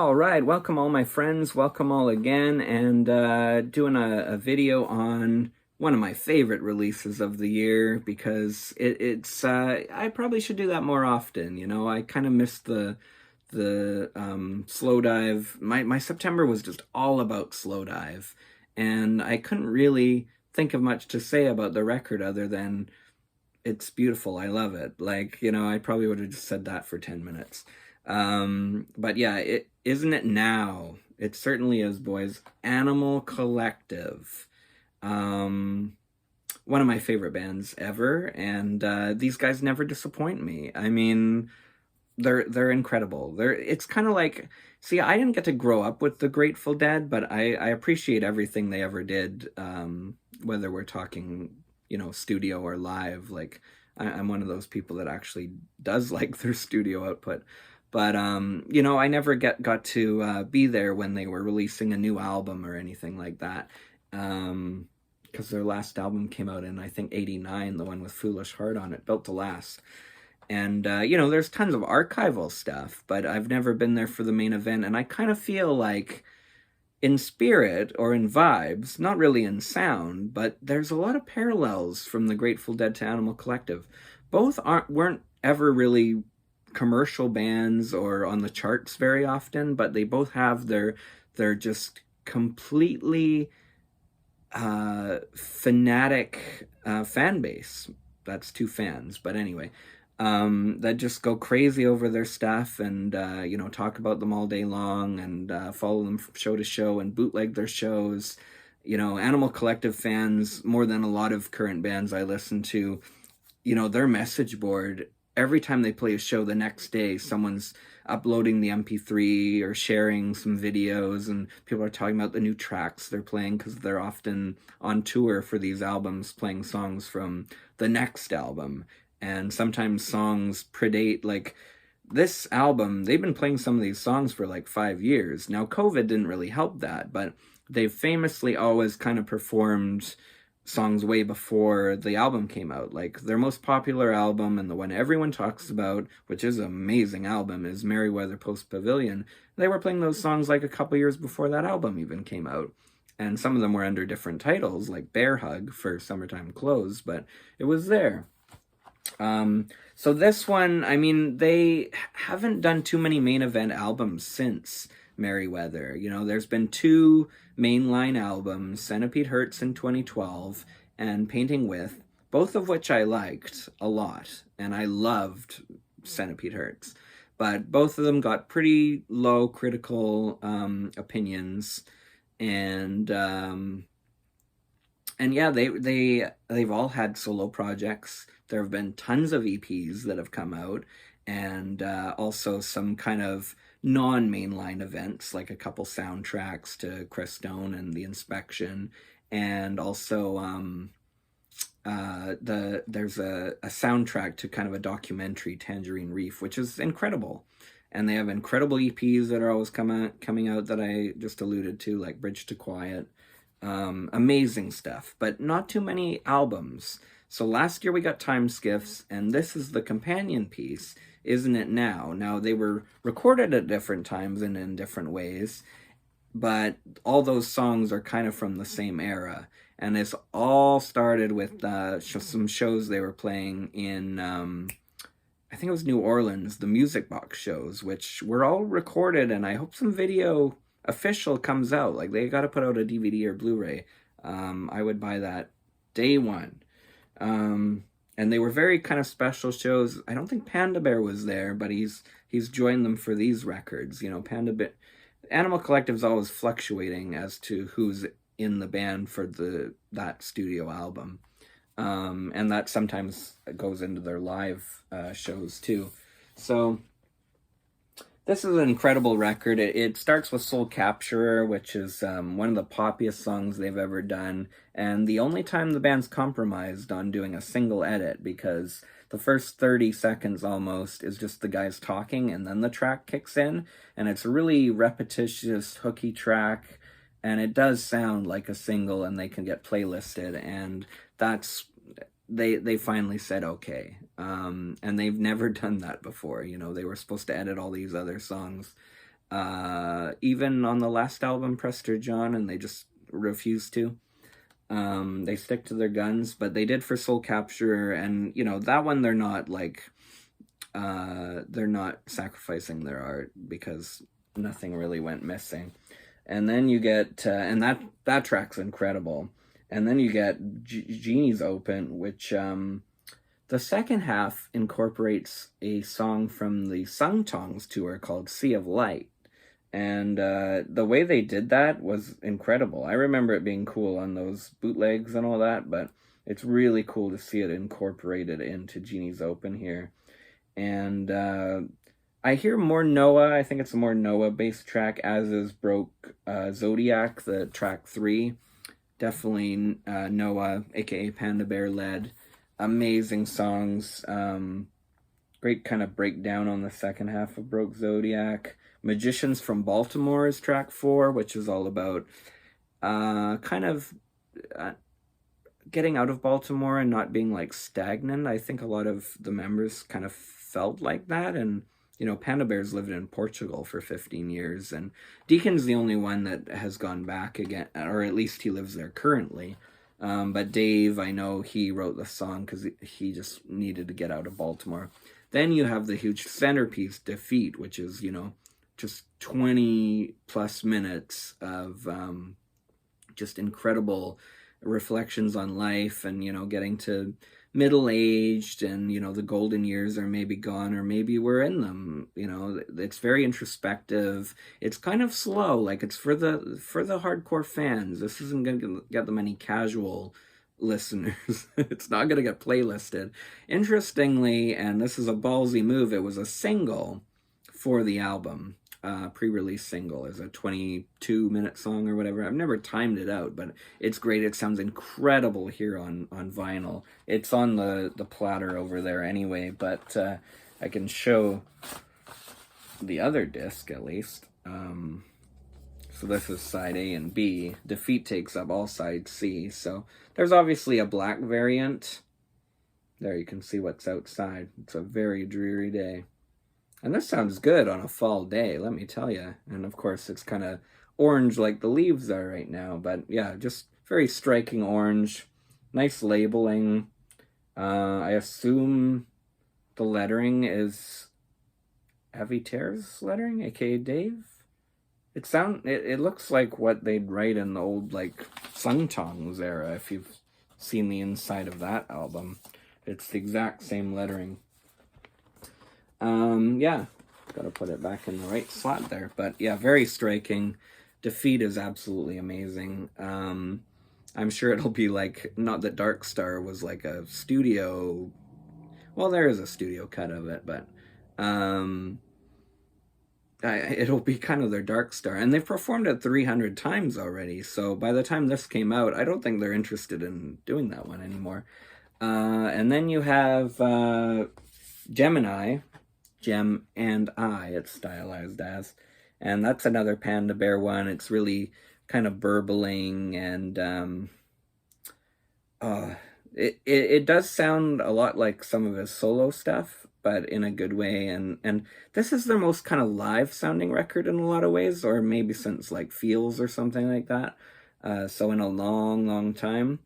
All right, welcome all my friends, welcome all again, and doing a video on one of my favorite releases of the year because it's I probably should do that more often. I kind of missed the slow dive. My September was just all about slow dive, and I couldn't really think of much to say about the record other than it's beautiful. I love it. I probably would have just said that for 10 minutes. But yeah, it isn't it now. It certainly is, boys. Animal Collective. Um, One of my favorite bands ever, and these guys never disappoint me. I mean, they're incredible. It's kind of like, see, I didn't get to grow up with the Grateful Dead, but I appreciate everything they ever did. Whether we're talking, studio or live. Like I'm one of those people that actually does like their studio output. But I never got to be there when they were releasing a new album or anything like that. Because their last album came out in, I think, '89, the one with Foolish Heart on it, Built to Last. And, there's tons of archival stuff, but I've never been there for the main event. And I kind of feel like in spirit or in vibes, not really in sound, but there's a lot of parallels from the Grateful Dead to Animal Collective. Both weren't ever really commercial bands or on the charts very often, but they both have their just completely fanatic fan base. That's two fans, but anyway, that just go crazy over their stuff and talk about them all day long and follow them from show to show and bootleg their shows. Animal Collective fans, more than a lot of current bands I listen to, their message board, every time they play a show the next day, someone's uploading the MP3 or sharing some videos, and people are talking about the new tracks they're playing because they're often on tour for these albums, playing songs from the next album. And sometimes songs predate, like this album, they've been playing some of these songs for like 5 years. Now, COVID didn't really help that, but they've famously always kind of performed songs way before the album came out. Like their most popular album and the one everyone talks about, which is an amazing album, is Merriweather Post Pavilion. They were playing those songs like a couple years before that album even came out. And some of them were under different titles, like Bear Hug for Summertime Clothes, but it was there. So this one, I mean, they haven't done too many main event albums since Merriweather. There's been two mainline albums, Centipede Hurts in 2012 and Painting With, both of which I liked a lot, and I loved Centipede Hurts. But both of them got pretty low critical opinions, and yeah, they've all had solo projects. There have been tons of EPs that have come out, and also some kind of non-mainline events, like a couple soundtracks to Crestone and The Inspection, and also there's a soundtrack to kind of a documentary, Tangerine Reef, which is incredible. And they have incredible EPs that are always coming out that I just alluded to, like Bridge to Quiet. Amazing stuff, but not too many albums. So last year we got Time Skiffs, and this is the companion piece, Isn't It Now? Now, they were recorded at different times and in different ways, but all those songs are kind of from the same era. And it's all started with some shows they were playing in, I think it was New Orleans, the Music Box shows, which were all recorded, and I hope some video official comes out. Like, they got to put out a DVD or Blu-ray. I would buy that day one. And they were very kind of special shows. I don't think Panda Bear was there, but he's joined them for these records. Panda Bear, Animal Collective's always fluctuating as to who's in the band for that studio album. And that sometimes goes into their live shows too. So this is an incredible record. It starts with Soul Capturer, which is one of the poppiest songs they've ever done, and the only time the band's compromised on doing a single edit, because the first 30 seconds almost is just the guys talking, and then the track kicks in, and it's a really repetitious, hooky track, and it does sound like a single, and they can get playlisted, and that's they finally said okay. And they've never done that before. They were supposed to edit all these other songs. even on the last album, Prester John, and they just refused to. They stick to their guns, but they did for Soul Capture, and that one they're not they're not sacrificing their art because nothing really went missing. And then you get and that track's incredible. And then you get Genie's Open, which the second half incorporates a song from the Sung Tongs tour called Sea of Light. And the way they did that was incredible. I remember it being cool on those bootlegs and all that, but it's really cool to see it incorporated into Genie's Open here. And I hear more Noah. I think it's a more Noah-based track, as is Broke Zodiac, the track 3. Definitely Noah, aka Panda Bear led. Amazing songs. Great kind of breakdown on the second half of Broke Zodiac. Magicians from Baltimore is track 4, which is all about kind of getting out of Baltimore and not being like stagnant. I think a lot of the members kind of felt like that, and Panda Bear's lived in Portugal for 15 years, and Deacon's the only one that has gone back again, or at least he lives there currently. But Dave, I know he wrote the song because he just needed to get out of Baltimore. Then you have the huge centerpiece, Defeat, which is, just 20 plus minutes of just incredible reflections on life, and getting to middle-aged, and the golden years are maybe gone, or maybe we're in them. It's very introspective. It's kind of slow, like it's for the hardcore fans. This isn't gonna get them any casual listeners. It's not gonna get playlisted. Interestingly, and this is a ballsy move, it was a single for the album. Pre-release single is a 22-minute song or whatever. I've never timed it out, but it's great. It sounds incredible here on vinyl. It's on the platter over there anyway, but I can show the other disc at least. So this is side A and B. Defeat takes up all side C. So there's obviously a black variant. There you can see what's outside. It's a very dreary day. And this sounds good on a fall day, let me tell you. And of course, it's kind of orange like the leaves are right now. But yeah, just very striking orange. Nice labeling. I assume the lettering is Heavy Tears lettering, aka Dave. It looks like what they'd write in the old like Sung Tongs era, if you've seen the inside of that album. It's the exact same lettering. Yeah, gotta put it back in the right slot there. But yeah, very striking. Defeat is absolutely amazing. I'm sure it'll be like, not that Dark Star was like a studio, well, there is a studio cut of it, but it'll be kind of their Dark Star. And they've performed it 300 times already, so by the time this came out, I don't think they're interested in doing that one anymore. And then you have Gemini, Gem and I, it's stylized as. And that's another Panda Bear one. It's really kind of burbling, and it does sound a lot like some of his solo stuff, but in a good way. And this is their most kind of live sounding record in a lot of ways, or maybe since like Feels or something like that. So in a long time.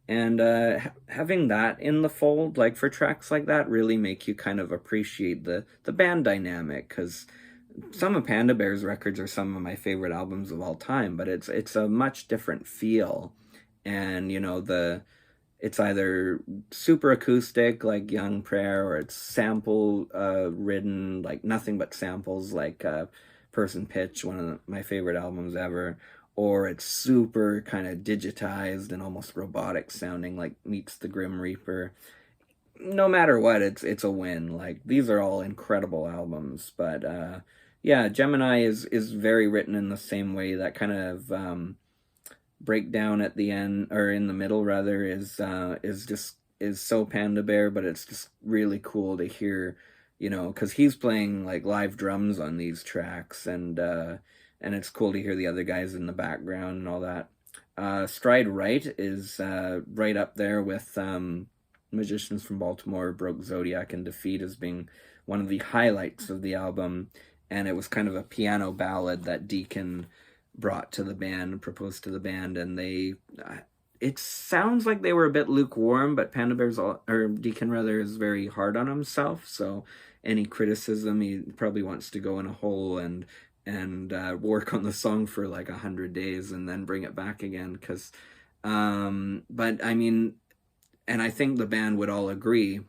And having that in the fold, like for tracks like that, really make you kind of appreciate the band dynamic, because some of Panda Bear's records are some of my favorite albums of all time, but it's a much different feel. And it's either super acoustic like Young Prayer, or it's sample ridden, like nothing but samples, like Person Pitch, one of my favorite albums ever. Or it's super kind of digitized and almost robotic sounding, like Meets the Grim Reaper. No matter what, it's a win. Like, these are all incredible albums. But yeah, Gemini is very written in the same way. That kind of breakdown at the end, or in the middle rather, is so Panda Bear, but it's just really cool to hear, because he's playing like live drums on these tracks, and it's cool to hear the other guys in the background and all that. Stride Right is right up there with Magicians from Baltimore, Broke Zodiac, and Defeat as being one of the highlights of the album. and it was kind of a piano ballad that Deacon brought to the band, proposed to the band, and they. It sounds like they were a bit lukewarm, but Panda Bear's or Deacon rather is very hard on himself. So any criticism, he probably wants to go in a hole and work on the song for like 100 days and then bring it back again. Because, but I mean, and I think the band would all agree.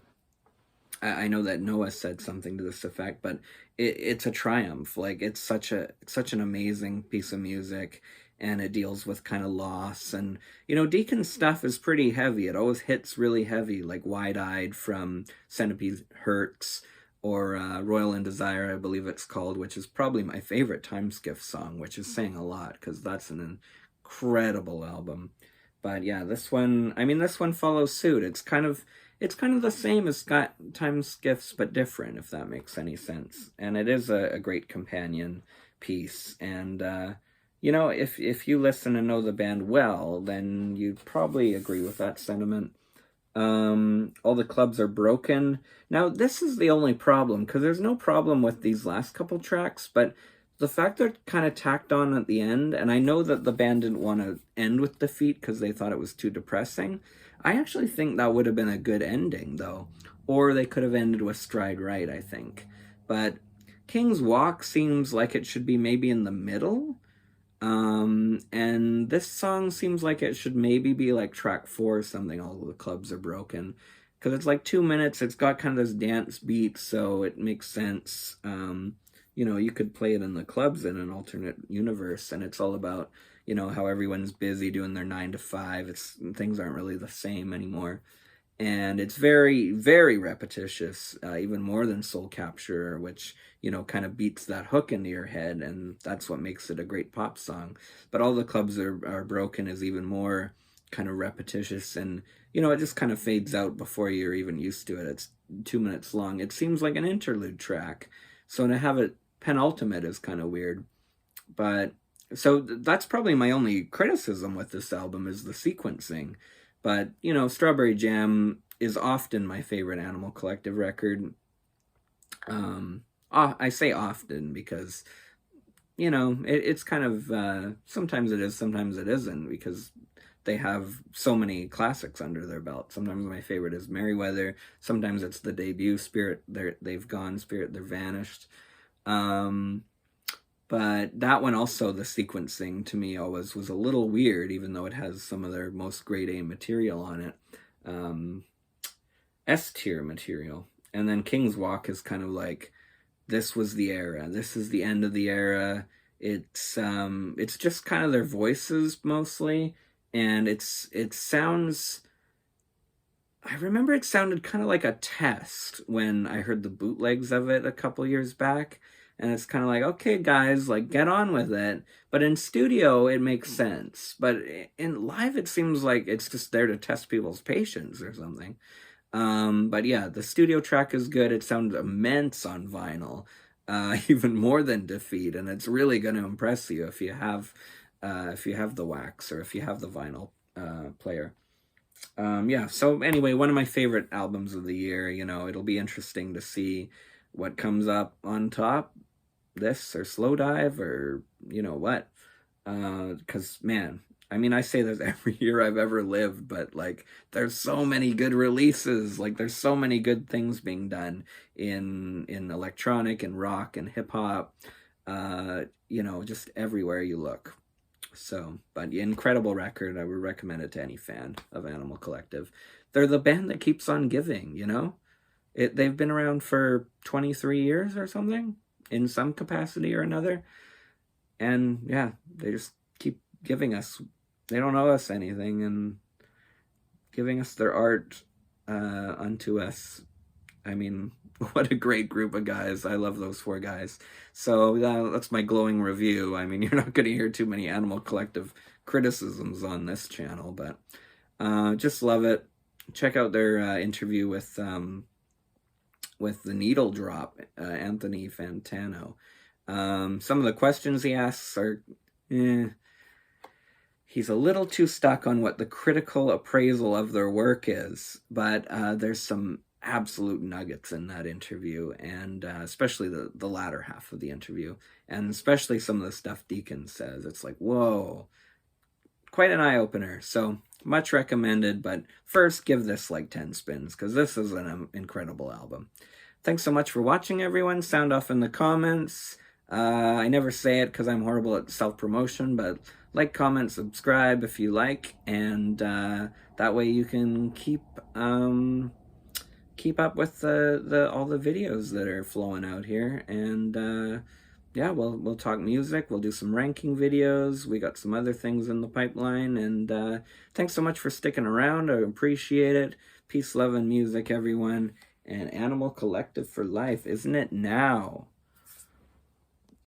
I know that Noah said something to this effect, but it's a triumph. Like it's such an amazing piece of music, and it deals with kind of loss. And Deacon's stuff is pretty heavy. It always hits really heavy, like Wide Eyed from Centipede Hurts, or Royal in Desire, I believe it's called, which is probably my favorite Time Skiffs song, which is saying a lot because that's an incredible album. But yeah, this one follows suit. It's kind of the same as Scott Time Skiffs, but different, if that makes any sense. And it is a great companion piece. And if you listen and know the band well, then you'd probably agree with that sentiment. All the clubs are broken. Now, this is the only problem, because there's no problem with these last couple tracks, but the fact they're kind of tacked on at the end, and I know that the band didn't want to end with Defeat because they thought it was too depressing. I actually think that would have been a good ending, though. Or they could have ended with Stride Right, I think. But King's Walk seems like it should be maybe in the middle. And this song seems like it should maybe be like track 4 or something, All the Clubs Are Broken. Because it's like 2 minutes, it's got kind of this dance beat, so it makes sense. You could play it in the clubs in an alternate universe, and it's all about, how everyone's busy doing their 9 to 5. Things aren't really the same anymore. And it's very, very repetitious, even more than Soul Capture, which, kind of beats that hook into your head, and that's what makes it a great pop song. But All the Clubs Are Broken is even more kind of repetitious, and, it just kind of fades out before you're even used to it. It's 2 minutes long. It seems like an interlude track. So to have it penultimate is kind of weird. But so that's probably my only criticism with this album is the sequencing. But, Strawberry Jam is often my favorite Animal Collective record. I say often because, it's kind of, sometimes it is, sometimes it isn't, because they have so many classics under their belt. Sometimes my favorite is Merryweather. Sometimes it's the debut, Spirit, They've Gone, Spirit, They're Vanished. But that one also, the sequencing to me always was a little weird, even though it has some of their most grade A material on it. S tier material. And then King's Walk is kind of like, this was the era. This is the end of the era. It's just kind of their voices mostly. And it sounds, I remember it sounded kind of like a test when I heard the bootlegs of it a couple years back. And it's kind of like, okay, guys, like, get on with it. But in studio, it makes sense. But in live, it seems like it's just there to test people's patience or something. But yeah, the studio track is good. It sounds immense on vinyl, even more than Defeat. And it's really going to impress you if you have the wax or if you have the vinyl player. Yeah, so anyway, one of my favorite albums of the year. It'll be interesting to see what comes up on top, this or Slow Dive or what, because man, I mean, I say this every year I've ever lived, but like there's so many good releases, like there's so many good things being done in electronic and rock and hip hop, just everywhere you look. So, but incredible record. I would recommend it to any fan of Animal Collective. They're the band that keeps on giving, they've been around for 23 years or something in some capacity or another. And yeah, they just keep giving us, they don't owe us anything, and giving us their art unto us. I mean, what a great group of guys. I love those 4 guys. So that's my glowing review. I mean, you're not going to hear too many Animal Collective criticisms on this channel, but just love it. Check out their interview with the Needle Drop, Anthony Fantano. Some of the questions he asks are, he's a little too stuck on what the critical appraisal of their work is, but there's some absolute nuggets in that interview, and especially the latter half of the interview, and especially some of the stuff Deacon says. It's like, whoa, quite an eye-opener. So much recommended, but first give this like 10 spins, because this is an incredible album. Thanks so much for watching, everyone. Sound off in the comments. I never say it because I'm horrible at self-promotion, but like, comment, subscribe if you like, and that way you can keep up with all the videos that are flowing out here. And yeah, we'll talk music. We'll do some ranking videos. We got some other things in the pipeline. And thanks so much for sticking around. I appreciate it. Peace, love, and music, everyone. And Animal Collective for life, isn't it now?